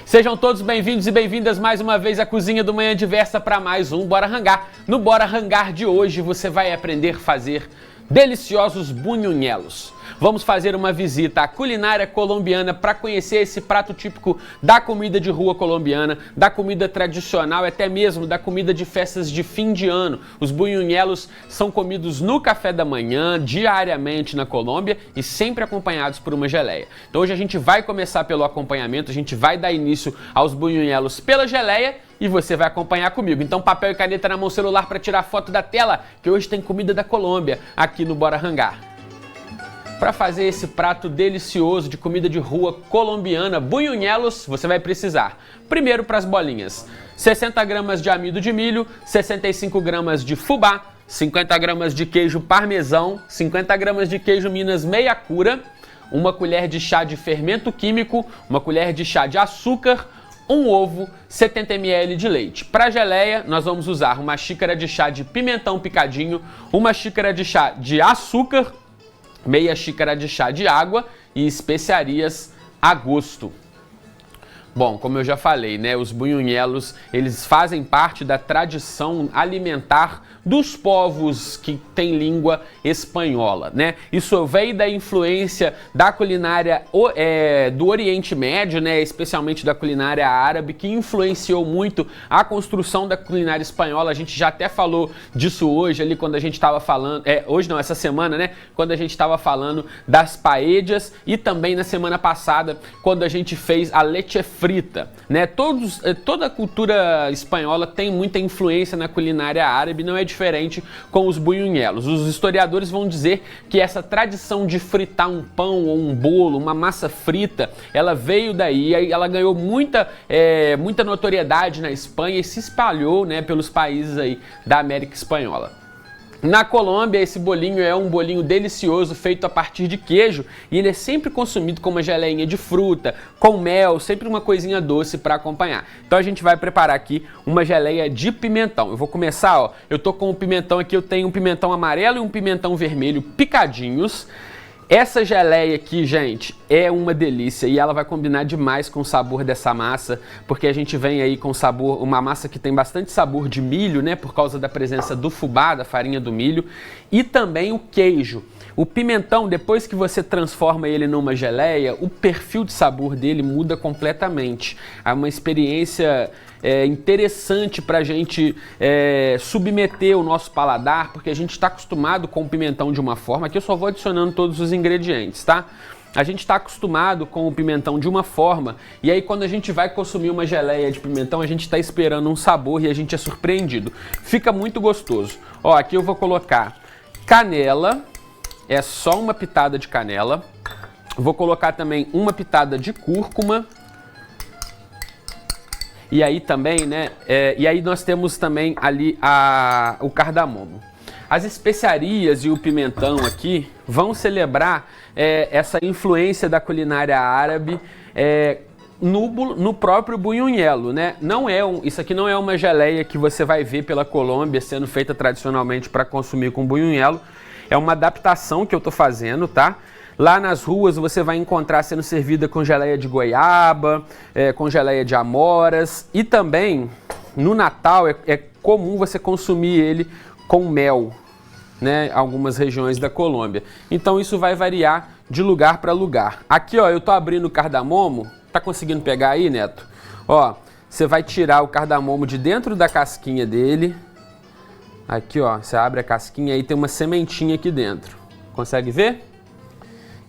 Sejam todos bem-vindos e bem-vindas mais uma vez à Cozinha do Manhã Diversa para mais um Bora Rangar. No Bora Rangar de hoje você vai aprender a fazer deliciosos bunhonelos. Vamos fazer uma visita à culinária colombiana para conhecer esse prato típico da comida de rua colombiana, da comida tradicional, até mesmo da comida de festas de fim de ano. Os bunhonelos são comidos no café da manhã, diariamente na Colômbia e sempre acompanhados por uma geleia. Então hoje a gente vai começar pelo acompanhamento, a gente vai dar início aos bunhonelos pela geleia e você vai acompanhar comigo. Então papel e caneta na mão, celular para tirar foto da tela, que hoje tem comida da Colômbia aqui no Bora Rangar. Para fazer esse prato delicioso de comida de rua colombiana, bunhonelos, você vai precisar, primeiro para as bolinhas, 60 gramas de amido de milho, 65 gramas de fubá, 50 gramas de queijo parmesão, 50 gramas de queijo Minas meia cura, uma colher de chá de fermento químico, uma colher de chá de açúcar, um ovo, 70 ml de leite. Para geleia, nós vamos usar uma xícara de chá de pimentão picadinho, uma xícara de chá de açúcar, meia xícara de chá de água e especiarias a gosto. Bom, como eu já falei, né, os bunhonelos, eles fazem parte da tradição alimentar dos povos que têm língua espanhola, né? Isso veio da influência da culinária do Oriente Médio, né, especialmente da culinária árabe, que influenciou muito a construção da culinária espanhola. A gente já até falou disso hoje, ali quando a gente estava falando, hoje não, essa semana, né, quando a gente estava falando das paellas e também na semana passada, quando a gente fez a leche frita, né? Toda a cultura espanhola tem muita influência na culinária árabe, não é diferente com os bunhonelos. Os historiadores vão dizer que essa tradição de fritar um pão ou um bolo, uma massa frita, ela veio daí, ela ganhou muita notoriedade na Espanha e se espalhou, né, pelos países aí da América Espanhola. Na Colômbia, esse bolinho é um bolinho delicioso feito a partir de queijo e ele é sempre consumido com uma geleinha de fruta, com mel, sempre uma coisinha doce para acompanhar. Então a gente vai preparar aqui uma geleia de pimentão. Eu vou começar, ó, eu tô com o pimentão aqui, eu tenho um pimentão amarelo e um pimentão vermelho picadinhos. Essa geleia aqui, gente, é uma delícia e ela vai combinar demais com o sabor dessa massa, porque a gente vem aí com sabor, uma massa que tem bastante sabor de milho, né, por causa da presença do fubá, da farinha do milho, e também o queijo. O pimentão, depois que você transforma ele numa geleia, o perfil de sabor dele muda completamente. É uma experiência interessante para a gente submeter o nosso paladar, porque a gente está acostumado com o pimentão de uma forma. Aqui eu só vou adicionando todos os ingredientes, tá? A gente está acostumado com o pimentão de uma forma, e aí quando a gente vai consumir uma geleia de pimentão, a gente está esperando um sabor e a gente é surpreendido. Fica muito gostoso. Ó, aqui eu vou colocar canela, é só uma pitada de canela. Vou colocar também uma pitada de cúrcuma. E aí também, né, e aí nós temos também ali o cardamomo. As especiarias e o pimentão aqui vão celebrar essa influência da culinária árabe no próprio bunhonelo, né? Isso aqui não é uma geleia que você vai ver pela Colômbia sendo feita tradicionalmente para consumir com bunhonelo. É uma adaptação que eu tô fazendo, tá? Lá nas ruas você vai encontrar sendo servida com geleia de goiaba, com geleia de amoras e também no Natal é comum você consumir ele com mel, né? Algumas regiões da Colômbia. Então isso vai variar de lugar para lugar. Aqui, ó, eu tô abrindo o cardamomo. Tá conseguindo pegar aí, Neto? Ó, você vai tirar o cardamomo de dentro da casquinha dele. Aqui, ó, você abre a casquinha e tem uma sementinha aqui dentro. Consegue ver?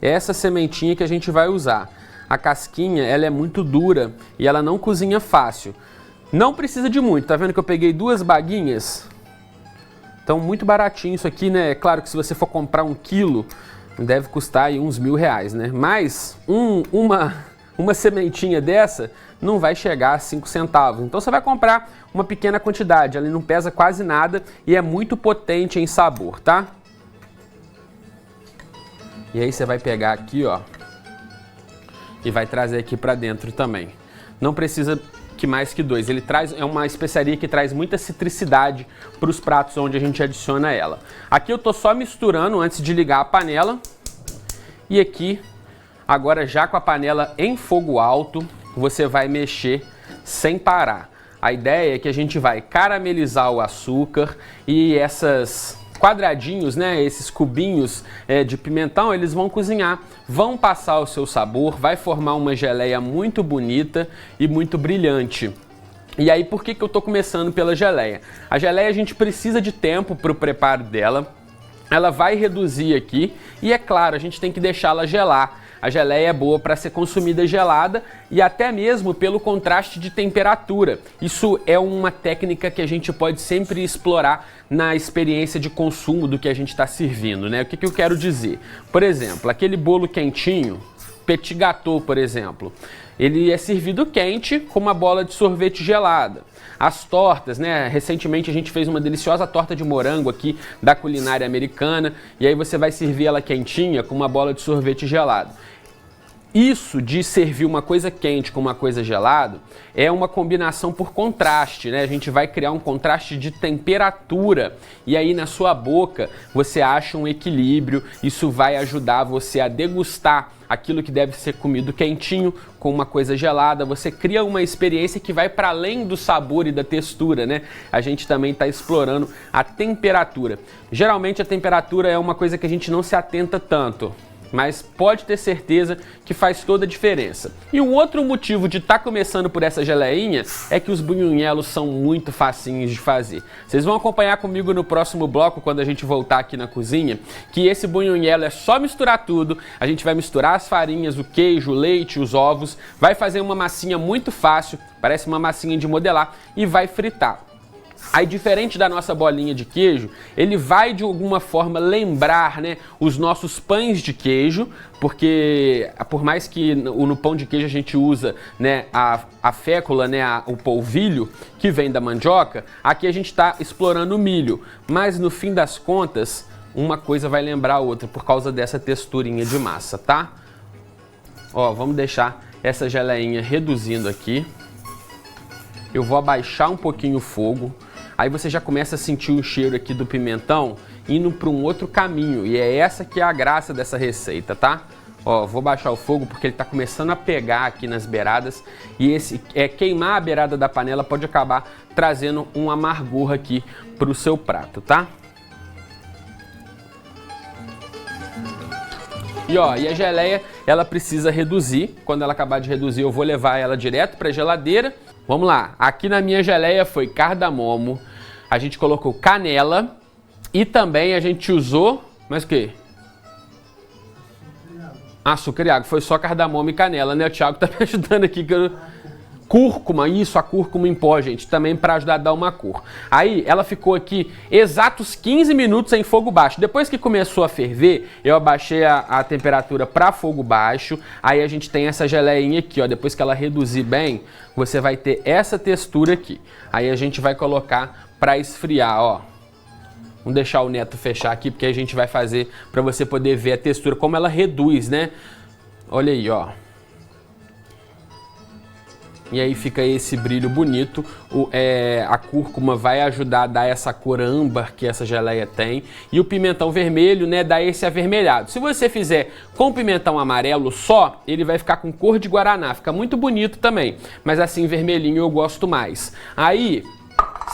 É essa sementinha que a gente vai usar. A casquinha, ela é muito dura e ela não cozinha fácil. Não precisa de muito, tá vendo que eu peguei 2 baguinhas? Então, muito baratinho isso aqui, né? É claro que se você for comprar 1 quilo, deve custar aí uns R$1.000, né? Mas uma sementinha dessa não vai chegar a 5 centavos. Então você vai comprar uma pequena quantidade, ela não pesa quase nada e é muito potente em sabor, tá? E aí você vai pegar aqui, ó, e vai trazer aqui pra dentro também. Não precisa que mais que 2. É uma especiaria que traz muita citricidade para os pratos onde a gente adiciona ela. Aqui eu tô só misturando antes de ligar a panela. E aqui, agora já com a panela em fogo alto, você vai mexer sem parar. A ideia é que a gente vai caramelizar o açúcar e essas quadradinhos, né, esses cubinhos de pimentão, eles vão cozinhar, vão passar o seu sabor, vai formar uma geleia muito bonita e muito brilhante. E aí, por que eu tô começando pela geleia? A geleia a gente precisa de tempo para o preparo dela, ela vai reduzir aqui e é claro, a gente tem que deixá-la gelar. A geleia é boa para ser consumida gelada e até mesmo pelo contraste de temperatura. Isso é uma técnica que a gente pode sempre explorar na experiência de consumo do que a gente está servindo, né? O que eu quero dizer? Por exemplo, aquele bolo quentinho, petit gâteau, por exemplo, ele é servido quente com uma bola de sorvete gelada. As tortas, né? Recentemente a gente fez uma deliciosa torta de morango aqui da culinária americana e aí você vai servir ela quentinha com uma bola de sorvete gelado. Isso de servir uma coisa quente com uma coisa gelada é uma combinação por contraste, né? A gente vai criar um contraste de temperatura e aí na sua boca você acha um equilíbrio, isso vai ajudar você a degustar aquilo que deve ser comido quentinho com uma coisa gelada, você cria uma experiência que vai para além do sabor e da textura, né? A gente também está explorando a temperatura. Geralmente a temperatura é uma coisa que a gente não se atenta tanto, mas pode ter certeza que faz toda a diferença. E um outro motivo de estar começando por essa geleinha é que os bunhonelos são muito facinhos de fazer. Vocês vão acompanhar comigo no próximo bloco, quando a gente voltar aqui na cozinha, que esse bunhonelo é só misturar tudo, a gente vai misturar as farinhas, o queijo, o leite, os ovos, vai fazer uma massinha muito fácil, parece uma massinha de modelar, e vai fritar. Aí, diferente da nossa bolinha de queijo, ele vai de alguma forma lembrar, né, os nossos pães de queijo, porque por mais que no pão de queijo a gente usa, né, a fécula, né, o polvilho que vem da mandioca, aqui a gente está explorando o milho, mas no fim das contas uma coisa vai lembrar a outra por causa dessa texturinha de massa, tá? Ó, vamos deixar essa geleinha reduzindo aqui. Eu vou abaixar um pouquinho o fogo. Aí você já começa a sentir o cheiro aqui do pimentão indo para um outro caminho. E é essa que é a graça dessa receita, tá? Ó, vou baixar o fogo porque ele tá começando a pegar aqui nas beiradas. E queimar a beirada da panela pode acabar trazendo um amargor aqui pro seu prato, tá? E ó, e a geleia, ela precisa reduzir. Quando ela acabar de reduzir, eu vou levar ela direto para a geladeira. Vamos lá, aqui na minha geleia foi cardamomo, a gente colocou canela e também a gente usou, mas o quê? Açúcar e água, foi só cardamomo e canela, né? O Thiago tá me ajudando aqui, que eu... Cúrcuma, isso, a cúrcuma em pó, gente, também para ajudar a dar uma cor. Aí ela ficou aqui exatos 15 minutos em fogo baixo. Depois que começou a ferver, eu abaixei a temperatura para fogo baixo. Aí a gente tem essa geleinha aqui, ó. Depois que ela reduzir bem, você vai ter essa textura aqui. Aí a gente vai colocar para esfriar, ó. Vamos deixar o Neto fechar aqui, porque a gente vai fazer para você poder ver a textura, como ela reduz, né? Olha aí, ó. E aí fica esse brilho bonito, a cúrcuma vai ajudar a dar essa cor âmbar que essa geleia tem. E o pimentão vermelho, né, dá esse avermelhado. Se você fizer com pimentão amarelo só, ele vai ficar com cor de guaraná, fica muito bonito também. Mas assim, vermelhinho eu gosto mais. Aí...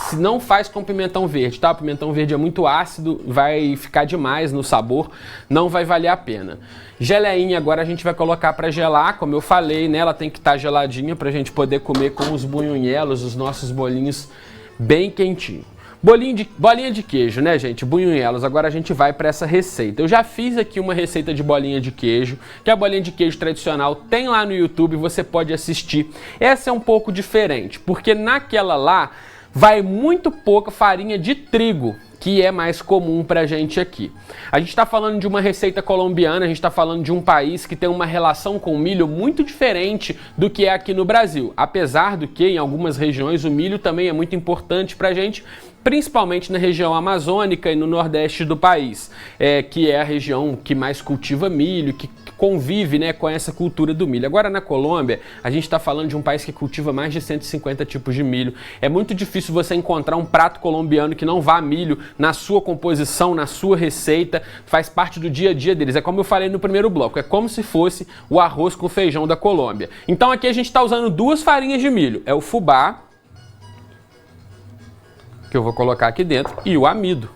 se não faz com pimentão verde, tá? O pimentão verde é muito ácido, vai ficar demais no sabor, não vai valer a pena. Geleinha agora a gente vai colocar para gelar, como eu falei, né? Ela tem que estar geladinha para a gente poder comer com os bunhonelos, os nossos bolinhos bem quentinhos. Bolinha de queijo, né, gente? Bunhonelos. Agora a gente vai para essa receita. Eu já fiz aqui uma receita de bolinha de queijo, que é a bolinha de queijo tradicional, tem lá no YouTube, você pode assistir. Essa é um pouco diferente, porque naquela lá vai muito pouca farinha de trigo, que é mais comum pra gente aqui. A gente está falando de uma receita colombiana, a gente está falando de um país que tem uma relação com o milho muito diferente do que é aqui no Brasil. Apesar do que, em algumas regiões, o milho também é muito importante pra gente, principalmente na região amazônica e no nordeste do país, que é a região que mais cultiva milho, que convive, né, com essa cultura do milho. Agora na Colômbia, a gente está falando de um país que cultiva mais de 150 tipos de milho. É muito difícil você encontrar um prato colombiano que não vá milho na sua composição, na sua receita, faz parte do dia a dia deles. É como eu falei no primeiro bloco, é como se fosse o arroz com feijão da Colômbia. Então aqui a gente está usando duas farinhas de milho, é o fubá, que eu vou colocar aqui dentro, e o amido.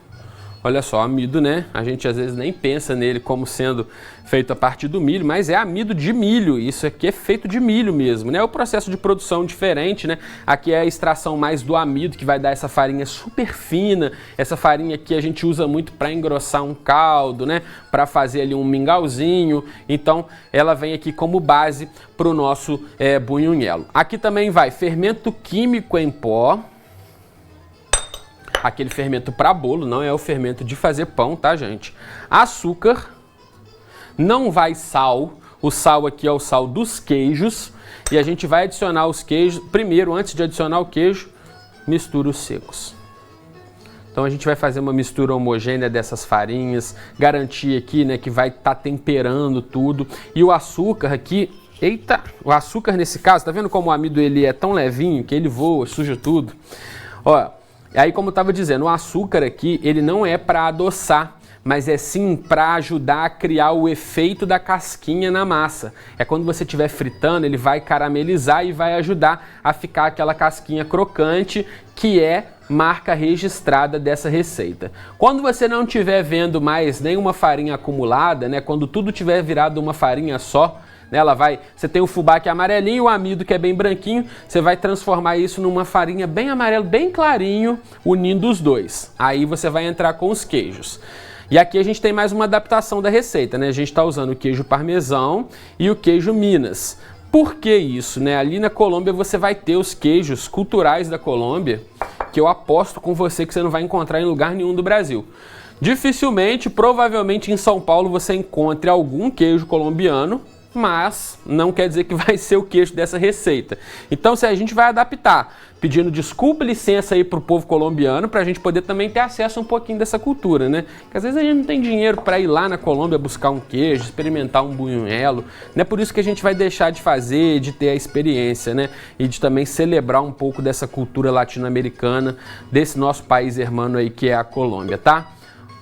Olha só, amido, né? A gente às vezes nem pensa nele como sendo feito a partir do milho, mas é amido de milho. Isso aqui é feito de milho mesmo, né? É o processo de produção diferente, né? Aqui é a extração mais do amido, que vai dar essa farinha super fina. Essa farinha aqui a gente usa muito para engrossar um caldo, né? Para fazer ali um mingauzinho. Então, ela vem aqui como base para o nosso bunhunhelo. Aqui também vai fermento químico em pó. Aquele fermento para bolo, não é o fermento de fazer pão, tá, gente? Açúcar, não vai sal, o sal aqui é o sal dos queijos, e a gente vai adicionar os queijos, primeiro, antes de adicionar o queijo, mistura os secos. Então a gente vai fazer uma mistura homogênea dessas farinhas, garantir aqui, né, que vai estar temperando tudo, e o açúcar aqui, eita, o açúcar nesse caso, tá vendo como o amido ele é tão levinho, que ele voa, suja tudo? Ó, aí, como eu estava dizendo, o açúcar aqui, ele não é para adoçar, mas é sim para ajudar a criar o efeito da casquinha na massa. É quando você estiver fritando, ele vai caramelizar e vai ajudar a ficar aquela casquinha crocante, que é marca registrada dessa receita. Quando você não estiver vendo mais nenhuma farinha acumulada, né, quando tudo tiver virado uma farinha só, você tem o fubá que é amarelinho e o amido que é bem branquinho, você vai transformar isso numa farinha bem amarelo, bem clarinho, unindo os dois. Aí você vai entrar com os queijos. E aqui a gente tem mais uma adaptação da receita, né? A gente está usando o queijo parmesão e o queijo Minas. Por que isso, né? Ali na Colômbia você vai ter os queijos culturais da Colômbia, que eu aposto com você que você não vai encontrar em lugar nenhum do Brasil. Dificilmente, provavelmente em São Paulo você encontre algum queijo colombiano, mas não quer dizer que vai ser o queijo dessa receita. Então, se a gente vai adaptar, pedindo desculpa e licença aí pro povo colombiano, para a gente poder também ter acesso a um pouquinho dessa cultura, né? Porque às vezes a gente não tem dinheiro para ir lá na Colômbia buscar um queijo, experimentar um bunhunhelo, não é por isso que a gente vai deixar de fazer, de ter a experiência, né? E de também celebrar um pouco dessa cultura latino-americana, desse nosso país irmão aí que é a Colômbia, tá?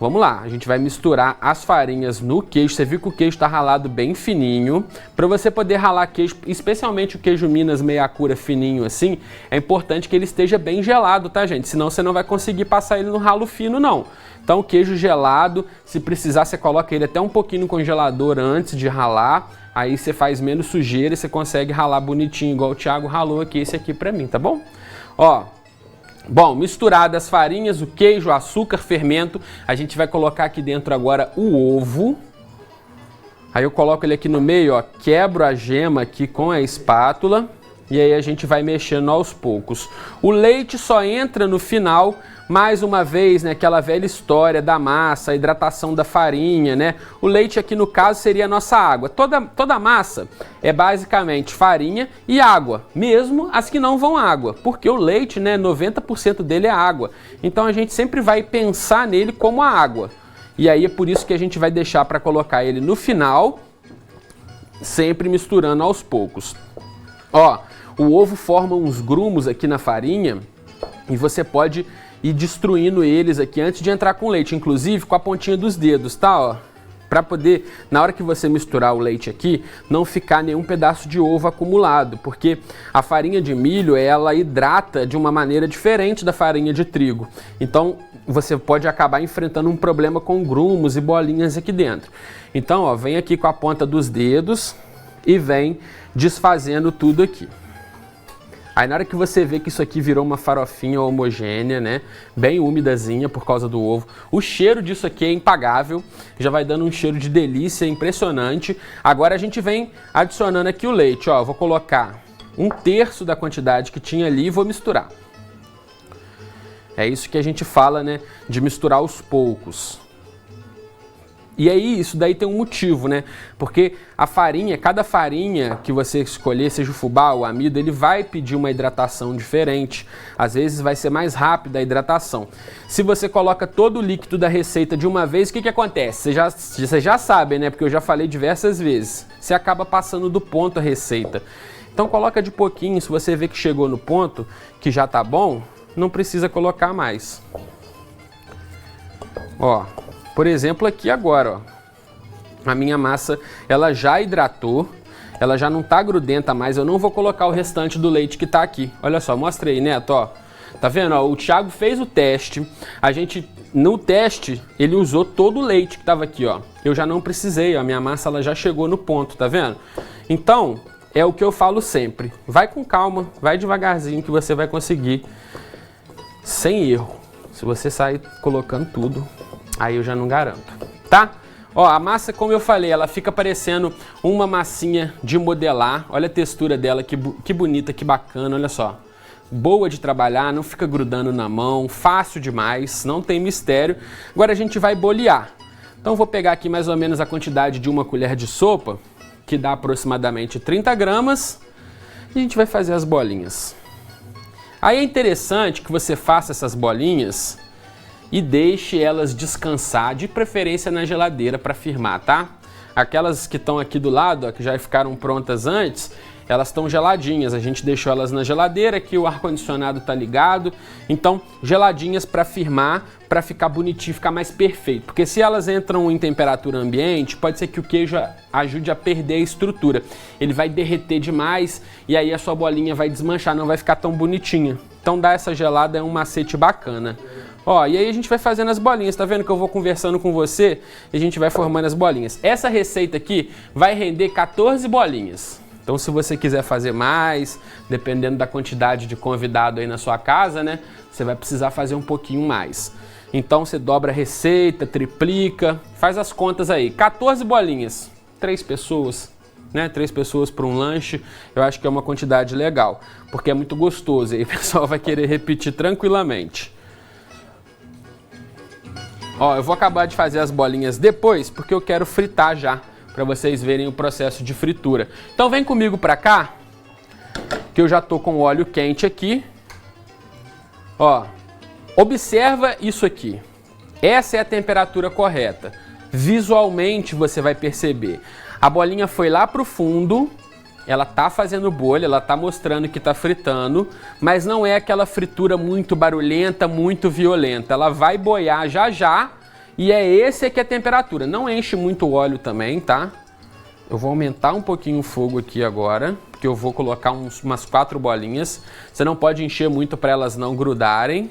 Vamos lá, a gente vai misturar as farinhas no queijo. Você viu que o queijo está ralado bem fininho. Para você poder ralar queijo, especialmente o queijo Minas meia cura fininho assim, é importante que ele esteja bem gelado, tá, gente? Senão você não vai conseguir passar ele no ralo fino, não. Então, queijo gelado, se precisar, você coloca ele até um pouquinho no congelador antes de ralar. Aí você faz menos sujeira e você consegue ralar bonitinho, igual o Thiago ralou aqui, esse aqui para mim, tá bom? Ó. Bom, misturadas as farinhas, o queijo, o açúcar, fermento, a gente vai colocar aqui dentro agora o ovo. Aí eu coloco ele aqui no meio, ó, quebro a gema aqui com a espátula e aí a gente vai mexendo aos poucos. O leite só entra no final, mais uma vez, né, aquela velha história da massa, a hidratação da farinha, né? O leite aqui no caso seria a nossa água. Toda a massa é basicamente farinha e água, mesmo as que não vão água, porque o leite, né, 90% dele é água. Então a gente sempre vai pensar nele como a água. E aí é por isso que a gente vai deixar para colocar ele no final, sempre misturando aos poucos. Ó, o ovo forma uns grumos aqui na farinha e você pode ir destruindo eles aqui antes de entrar com leite, inclusive com a pontinha dos dedos, tá? Ó, para poder, na hora que você misturar o leite aqui, não ficar nenhum pedaço de ovo acumulado, porque a farinha de milho, ela hidrata de uma maneira diferente da farinha de trigo. Então, você pode acabar enfrentando um problema com grumos e bolinhas aqui dentro. Então, ó, vem aqui com a ponta dos dedos e vem desfazendo tudo aqui. Aí na hora que você vê que isso aqui virou uma farofinha homogênea, né, bem úmidazinha por causa do ovo, o cheiro disso aqui é impagável, já vai dando um cheiro de delícia impressionante. Agora a gente vem adicionando aqui o leite, ó, vou colocar 1/3 da quantidade que tinha ali e vou misturar. É isso que a gente fala, né, de misturar aos poucos. E aí, isso daí tem um motivo, né? Porque a farinha, cada farinha que você escolher, seja o fubá ou o amido, ele vai pedir uma hidratação diferente. Às vezes vai ser mais rápida a hidratação. Se você coloca todo o líquido da receita de uma vez, o que acontece? Você já sabe, né? Porque eu já falei diversas vezes. Você acaba passando do ponto a receita. Então coloca de pouquinho, se você vê que chegou no ponto, que já tá bom, não precisa colocar mais. Ó, por exemplo aqui agora, ó, a minha massa, ela já hidratou, ela já não tá grudenta mais, eu não vou colocar o restante do leite que tá aqui. Olha só, mostra aí, Neto, ó. Tá vendo, ó, o Thiago fez o teste, no teste, ele usou todo o leite que tava aqui, ó. Eu já não precisei, ó, a minha massa, ela já chegou no ponto, tá vendo? Então, é o que eu falo sempre, vai com calma, vai devagarzinho que você vai conseguir, sem erro. Se você sair colocando tudo, aí eu já não garanto, tá? Ó, a massa, como eu falei, ela fica parecendo uma massinha de modelar. Olha a textura dela, que bonita, que bacana, olha só. Boa de trabalhar, não fica grudando na mão, fácil demais, não tem mistério. Agora a gente vai bolear. Então vou pegar aqui mais ou menos a quantidade de uma colher de sopa, que dá aproximadamente 30 gramas, e a gente vai fazer as bolinhas. Aí é interessante que você faça essas bolinhas e deixe elas descansar, de preferência na geladeira para firmar, tá? Aquelas que estão aqui do lado, ó, que já ficaram prontas antes, elas estão geladinhas, a gente deixou elas na geladeira, que o ar-condicionado tá ligado, então geladinhas para firmar, para ficar bonitinho, ficar mais perfeito, porque se elas entram em temperatura ambiente, pode ser que o queijo ajude a perder a estrutura, ele vai derreter demais e aí a sua bolinha vai desmanchar, não vai ficar tão bonitinha, então dar essa gelada é um macete bacana. Ó, e aí a gente vai fazendo as bolinhas, tá vendo que eu vou conversando com você e a gente vai formando as bolinhas. Essa receita aqui vai render 14 bolinhas. Então se você quiser fazer mais, dependendo da quantidade de convidado aí na sua casa, né, você vai precisar fazer um pouquinho mais. Então você dobra a receita, triplica, faz as contas aí. 14 bolinhas, 3 pessoas, né? 3 pessoas para um lanche, eu acho que é uma quantidade legal, porque é muito gostoso e aí o pessoal vai querer repetir tranquilamente. Ó, eu vou acabar de fazer as bolinhas depois, porque eu quero fritar já, para vocês verem o processo de fritura. Então vem comigo para cá, que eu já tô com o óleo quente aqui. Ó, observa isso aqui. Essa é a temperatura correta. Visualmente você vai perceber. A bolinha foi lá pro fundo, ela tá fazendo bolha, ela tá mostrando que tá fritando, mas não é aquela fritura muito barulhenta, muito violenta. Ela vai boiar já já e esse aqui a temperatura. Não enche muito o óleo também, tá? Eu vou aumentar um pouquinho o fogo aqui agora, porque eu vou colocar umas 4 bolinhas. Você não pode encher muito para elas não grudarem,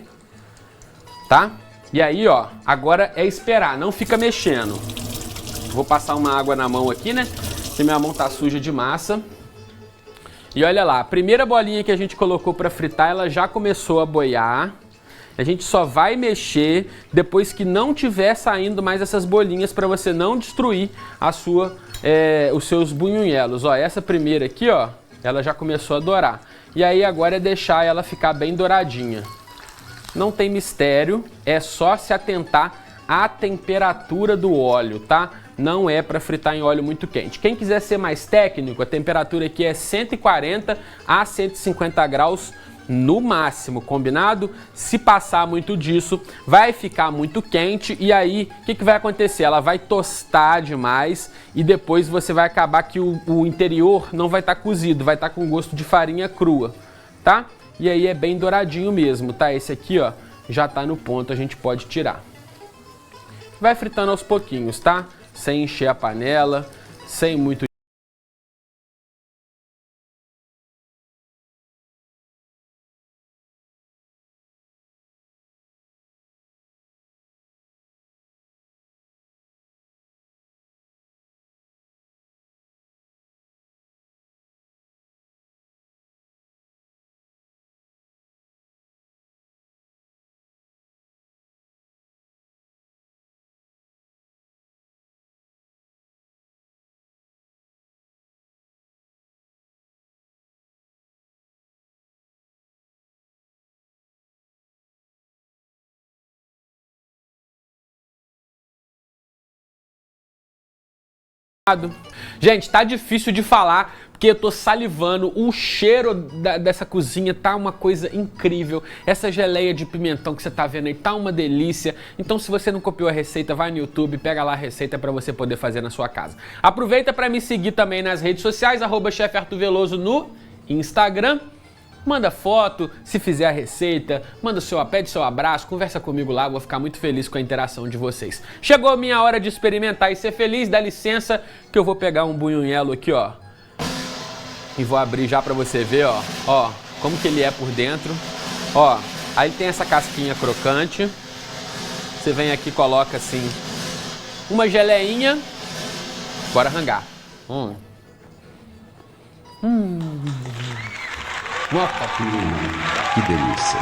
tá? E aí, ó, agora é esperar, não fica mexendo. Vou passar uma água na mão aqui, né? Se minha mão tá suja de massa. E olha lá, a primeira bolinha que a gente colocou para fritar, ela já começou a boiar. A gente só vai mexer depois que não tiver saindo mais essas bolinhas para você não destruir os seus bunhoelos. Ó, essa primeira aqui, ó, ela já começou a dourar. E aí agora é deixar ela ficar bem douradinha. Não tem mistério, é só se atentar à temperatura do óleo, tá? Não é para fritar em óleo muito quente. Quem quiser ser mais técnico, a temperatura aqui é 140 a 150 graus no máximo, combinado? Se passar muito disso, vai ficar muito quente e aí o que vai acontecer? Ela vai tostar demais e depois você vai acabar que o interior não vai estar cozido, vai estar com gosto de farinha crua, tá? E aí é bem douradinho mesmo, tá? Esse aqui, ó, já tá no ponto, a gente pode tirar. Vai fritando aos pouquinhos, tá? Sem encher a panela, sem muito Gente, tá difícil de falar porque eu tô salivando. O cheiro dessa cozinha tá uma coisa incrível. Essa geleia de pimentão que você tá vendo aí tá uma delícia. Então, se você não copiou a receita, vai no YouTube, pega lá a receita para você poder fazer na sua casa. Aproveita para me seguir também nas redes sociais, @chefe Arthur Veloso no Instagram. Manda foto, se fizer a receita, pede seu abraço, conversa comigo lá, vou ficar muito feliz com a interação de vocês. Chegou a minha hora de experimentar e ser feliz, dá licença que eu vou pegar um bunhunhelo aqui, ó. E vou abrir já pra você ver, ó, como que ele é por dentro. Ó, aí tem essa casquinha crocante. Você vem aqui e coloca assim, uma geleinha. Bora rangar. Que delícia.